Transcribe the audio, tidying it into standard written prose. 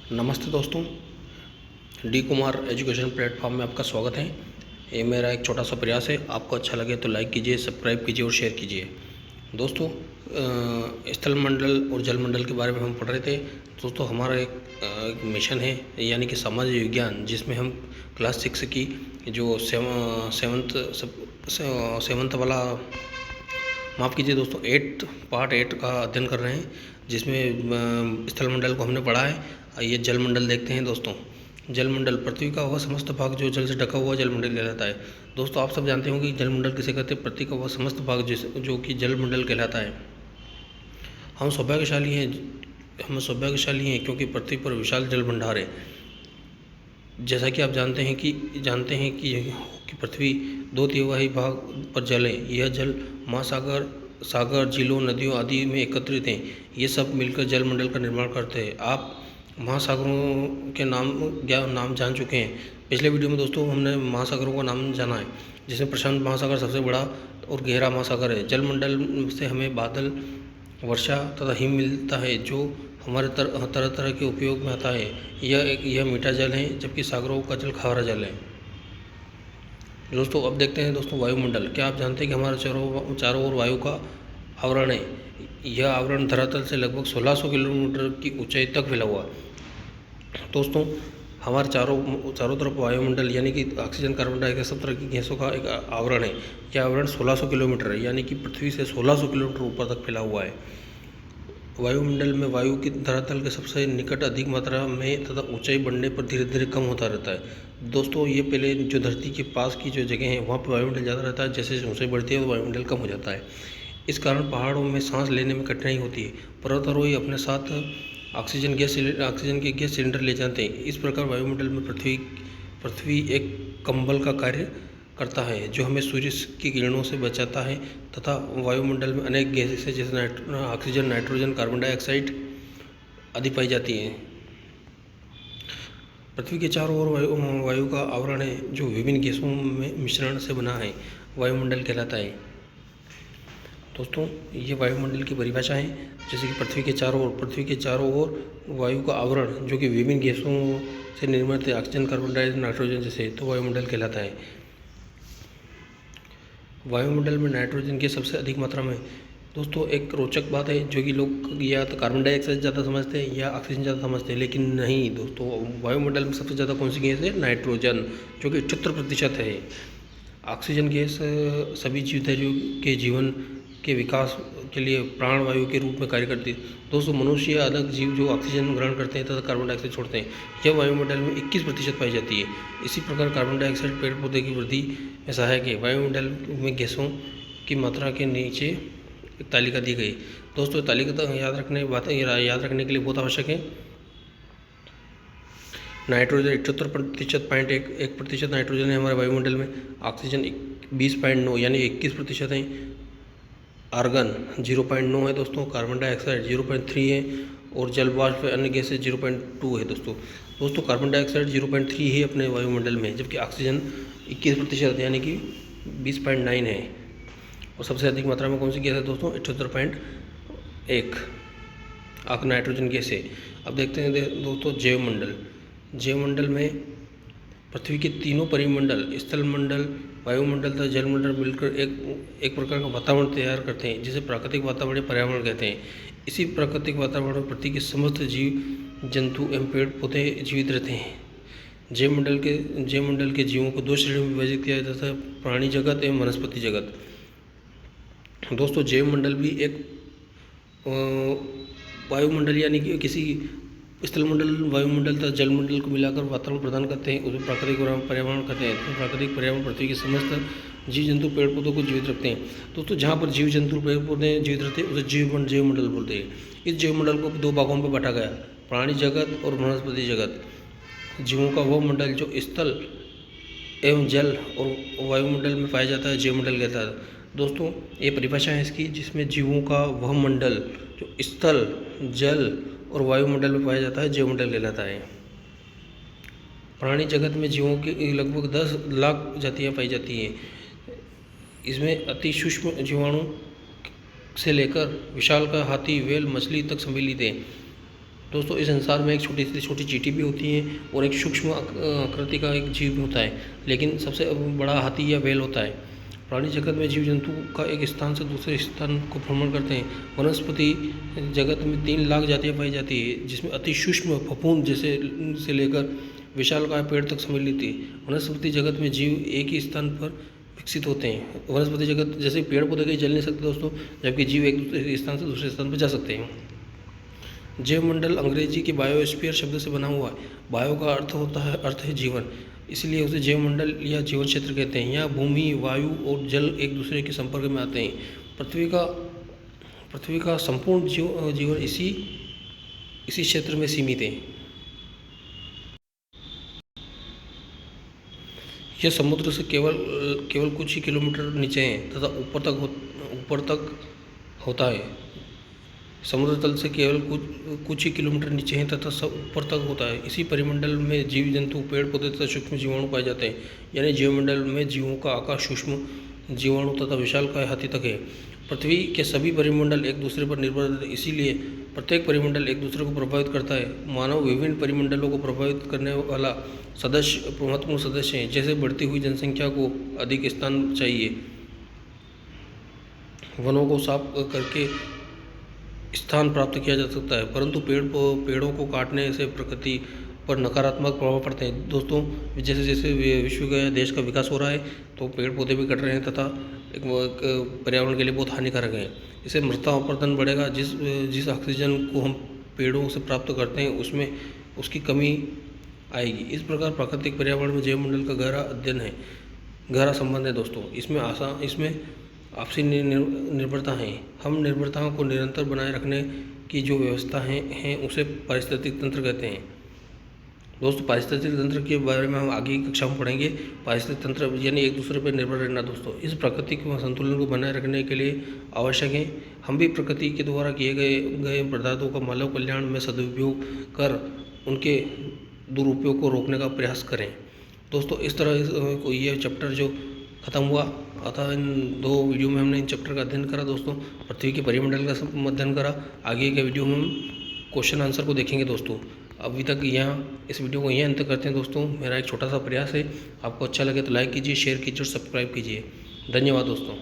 नमस्ते दोस्तों, D Kumar education platform में आपका स्वागत है। ये मेरा एक छोटा सा प्रयास है। आपको अच्छा लगे तो लाइक कीजिए, सब्सक्राइब कीजिए और शेयर कीजिए। दोस्तों, स्थल मंडल और जल मंडल के बारे में हम पढ़ रहे थे। दोस्तों, हमारा एक मिशन है, यानी कि समाज विज्ञान, जिसमें हम क्लास 6 की जो सेवन्थ वाला, माफ़ कीजिए दोस्तों, पार्ट 8 का अध्ययन कर रहे हैं, जिसमें स्थल मंडल को हमने पढ़ा है। आइए जल मंडल देखते हैं। दोस्तों, जल मंडल पृथ्वी का वह समस्त भाग जो जल से ढका हुआ जल मंडल कहलाता है। दोस्तों, आप सब जानते होंगे कि जल मंडल किसे कहते हैं। पृथ्वी का वह समस्त भाग जो कि जल मंडल कहलाता है। हम सौभाग्यशाली हैं क्योंकि पृथ्वी पर विशाल जल भंडार है। जैसा कि आप जानते हैं कि पृथ्वी 2 तिहाई भाग पर जल है। यह जल महासागर, सागर, झीलों, नदियों आदि में एकत्रित हैं। ये सब मिलकर जल मंडल का निर्माण करते हैं। आप महासागरों के नाम जान चुके हैं। पिछले वीडियो में दोस्तों हमने महासागरों का नाम जाना है, जिसमें प्रशांत महासागर सबसे बड़ा और गहरा महासागर है। जल मंडल से हमें बादल, वर्षा तथा हिम मिलता है, जो हमारे तरह तरह के उपयोग में आता है। यह मीठा जल है, जबकि सागरों का जल खारा जल है। दोस्तों, अब देखते हैं दोस्तों वायुमंडल। क्या आप जानते हैं कि हमारे चारों ओर वायु का आवरण है। यह आवरण धरातल से लगभग 1600 किलोमीटर की ऊंचाई तक फैला हुआ। दोस्तों, हमारे चारों तरफ वायुमंडल, यानी कि ऑक्सीजन, कार्बन डाइऑक्साइड, सब तरह की गैसों का एक आवरण है। यह आवरण 1600 किलोमीटर है, यानी कि पृथ्वी से 1600 किलोमीटर ऊपर तक फैला हुआ है। वायुमंडल में वायु की धरातल के सबसे निकट अधिक मात्रा में तथा ऊंचाई बढ़ने पर धीरे धीरे कम होता रहता है। दोस्तों, ये पहले जो धरती के पास की जो जगह है, वहाँ पर वायुमंडल ज़्यादा रहता है। जैसे ऊंचाई बढ़ती है तो वायुमंडल कम हो जाता है। इस कारण पहाड़ों में सांस लेने में कठिनाई होती है। पर्वतारोही अपने साथ ऑक्सीजन के गैस सिलेंडर ले जाते हैं। इस प्रकार वायुमंडल में पृथ्वी एक कंबल का कार्य करता है, जो हमें सूर्य की किरणों से बचाता है। तथा वायुमंडल में अनेक गैसें जैसे ऑक्सीजन, नाइट्रोजन, कार्बन डाइऑक्साइड आदि पाई जाती हैं। पृथ्वी के चारों ओर वायु का आवरण है, जो विभिन्न गैसों में मिश्रण से बना है, वायुमंडल कहलाता है। दोस्तों, ये वायुमंडल की परिभाषा है। जैसे कि पृथ्वी के चारों ओर वायु का आवरण, जो कि विभिन्न गैसों से निर्मित है, ऑक्सीजन, कार्बन डाइऑक्साइड, नाइट्रोजन जैसे, तो वायुमंडल कहलाता है। वायुमंडल में नाइट्रोजन की सबसे अधिक मात्रा में। दोस्तों, एक रोचक बात है, जो कि लोग या तो कार्बन डाइऑक्साइड ज़्यादा समझते हैं या ऑक्सीजन ज़्यादा समझते हैं, लेकिन नहीं दोस्तों। वायुमंडल में सबसे ज़्यादा कौन सी गैस है? नाइट्रोजन, जो कि 78% है। ऑक्सीजन गैस सभी जीवधारियों के जीवन के विकास के लिए प्राणवायु के रूप में कार्य करती है। दोस्तों, मनुष्य या अलग जीव जो ऑक्सीजन ग्रहण करते हैं तथा कार्बन डाइऑक्साइड छोड़ते हैं, यह वायुमंडल में 21% पाई जाती है। इसी प्रकार कार्बन डाइऑक्साइड पेड़ पौधे की वृद्धि में सहायक है। वायुमंडल में गैसों की मात्रा के नीचे एक तालिका दी गई। दोस्तों, तालिका याद रखने के लिए बहुत आवश्यक है। नाइट्रोजन 78.1% नाइट्रोजन है हमारे वायुमंडल में। ऑक्सीजन 20.9 यानी 21% है। आर्गन 0.9 है दोस्तों। कार्बन डाइऑक्साइड 0.3 है और जल वाष्प अन्य गैसें 0.2 है दोस्तों। कार्बन डाइऑक्साइड 0.3 ही अपने वायुमंडल में, जबकि ऑक्सीजन 21% यानी कि 20.9 है। और सबसे अधिक मात्रा में कौन सी गैस है दोस्तों? 78.1 नाइट्रोजन गैस है। अब देखते हैं दोस्तों जैवमंडल में पृथ्वी के तीनों परिमंडल, स्थल मंडल, वायुमंडल तथा जलमंडल मिलकर एक प्रकार का वातावरण तैयार करते हैं, जिसे प्राकृतिक वातावरण या पर्यावरण कहते हैं। इसी प्राकृतिक वातावरण में पृथ्वी के समस्त जीव जंतु एवं पेड़ पौधे जीवित रहते हैं। जैवमंडल के जीवों को 2 श्रेणियों में विभाजित किया जाता है: प्राणी जगत एवं वनस्पति जगत। दोस्तों, जैवमंडल भी एक वायुमंडल, यानी कि किसी स्थल मंडल, वायुमंडल तथा जलमंडल को मिलाकर वातावरण प्रदान करते हैं, उसे प्राकृतिक पर्यावरण कहते हैं। तो प्राकृतिक पर्यावरण पृथ्वी के समस्त जीव जंतु पेड़ पौधों को जीवित रखते हैं। दोस्तों, जहाँ पर जीव जंतु पेड़ पौधे जीवित रहते हैं, उसे जैवमंडल बोलते हैं। इस जैवमंडल को 2 भागों में बांटा गया: प्राणी जगत और वनस्पति जगत। जीवों का वह मंडल जो स्थल एवं जल और वायुमंडल में पाया जाता है, जैवमंडल कहता है। दोस्तों, ये परिभाषा है इसकी, जिसमें जीवों का वह मंडल जो स्थल, जल और वायुमंडल में पाया जाता है, जैवमंडल कहलाता है। प्राणी जगत में जीवों की लगभग 10 लाख जातियाँ पाई जाती हैं। इसमें अति सूक्ष्म जीवाणु से लेकर विशाल का हाथी, व्हेल, मछली तक सम्मिलित है। दोस्तों इस संसार में एक छोटी से छोटी चींटी भी होती है और एक सूक्ष्म आकृति का एक जीव भी होता है, लेकिन सबसे बड़ा हाथी या बैल होता है। प्राणी जगत में जीव जंतु का एक स्थान से दूसरे स्थान को भ्रमण करते हैं। वनस्पति जगत में 3 लाख जातियाँ पाई जाती है, जिसमें अति सूक्ष्म फफूंद जैसे से लेकर विशालकाय पेड़ तक सम्मिलित है। वनस्पति जगत में जीव एक ही स्थान पर विकसित होते हैं। वनस्पति जगत जैसे पेड़ पौधे कहीं चल नहीं सकते दोस्तों, जबकि जीव एक दूसरे स्थान से दूसरे स्थान पर जा सकते हैं। जैवमंडल अंग्रेजी के बायोस्फीयर शब्द से बना हुआ है। बायो का अर्थ है जीवन, इसलिए उसे जैवमंडल या जीवन क्षेत्र कहते हैं। यहाँ भूमि, वायु और जल एक दूसरे के संपर्क में आते हैं। पृथ्वी का संपूर्ण जीवन इसी क्षेत्र में सीमित है। यह समुद्र से केवल कुछ ही किलोमीटर नीचे है तथा ऊपर तक होता है। समुद्र तल से केवल कुछ ही किलोमीटर नीचे है तथा ऊपर तक होता है। इसी परिमंडल में जीव जंतु, पेड़ पौधे तथा सूक्ष्म जीवाणु पाए जाते हैं। यानी जीवमंडल में जीवों का आकार सूक्ष्म जीवाणु तथा विशालकाय हाथी तक है। पृथ्वी के सभी परिमंडल एक दूसरे पर निर्भर है, इसीलिए प्रत्येक परिमंडल एक दूसरे को प्रभावित करता है। मानव विभिन्न परिमंडलों को प्रभावित करने वाला महत्वपूर्ण सदस्य है। जैसे बढ़ती हुई जनसंख्या को अधिक स्थान चाहिए, वनों को साफ करके स्थान प्राप्त किया जा सकता है, परंतु पेड़ों को काटने से प्रकृति पर नकारात्मक प्रभाव पड़ते हैं। दोस्तों जैसे जैसे विश्व का देश का विकास हो रहा है तो पेड़ पौधे भी कट रहे हैं तथा एक पर्यावरण के लिए बहुत हानिकारक है। इससे मृदा अपरदन बढ़ेगा। जिस ऑक्सीजन को हम पेड़ों से प्राप्त करते हैं उसमें उसकी कमी आएगी। इस प्रकार प्राकृतिक पर्यावरण में जैवमंडल का गहरा संबंध है दोस्तों। इसमें आपसी निर्भरता है। हम निर्भरताओं को निरंतर बनाए रखने की जो व्यवस्था है उसे पारिस्थितिक तंत्र कहते हैं। दोस्तों पारिस्थितिक तंत्र के बारे में हम आगे की कक्षा में पढ़ेंगे। पारिस्थितिक तंत्र यानी एक दूसरे पर निर्भर रहना दोस्तों। इस प्राकृतिक संतुलन को बनाए रखने के लिए आवश्यक है हम भी प्रकृति के द्वारा किए गए पदार्थों का मानव कल्याण में सदुपयोग कर उनके दुरुपयोग को रोकने का प्रयास करें। दोस्तों इस तरह ये चैप्टर जो खत्म हुआ अतः इन 2 वीडियो में हमने इन चैप्टर का अध्ययन करा दोस्तों। पृथ्वी के परिमंडल का अध्ययन करा। आगे के वीडियो में हम क्वेश्चन आंसर को देखेंगे दोस्तों। अभी तक इस वीडियो को यहीं अंत करते हैं दोस्तों। मेरा एक छोटा सा प्रयास है, आपको अच्छा लगे तो लाइक कीजिए, शेयर कीजिए और सब्सक्राइब कीजिए। धन्यवाद दोस्तों।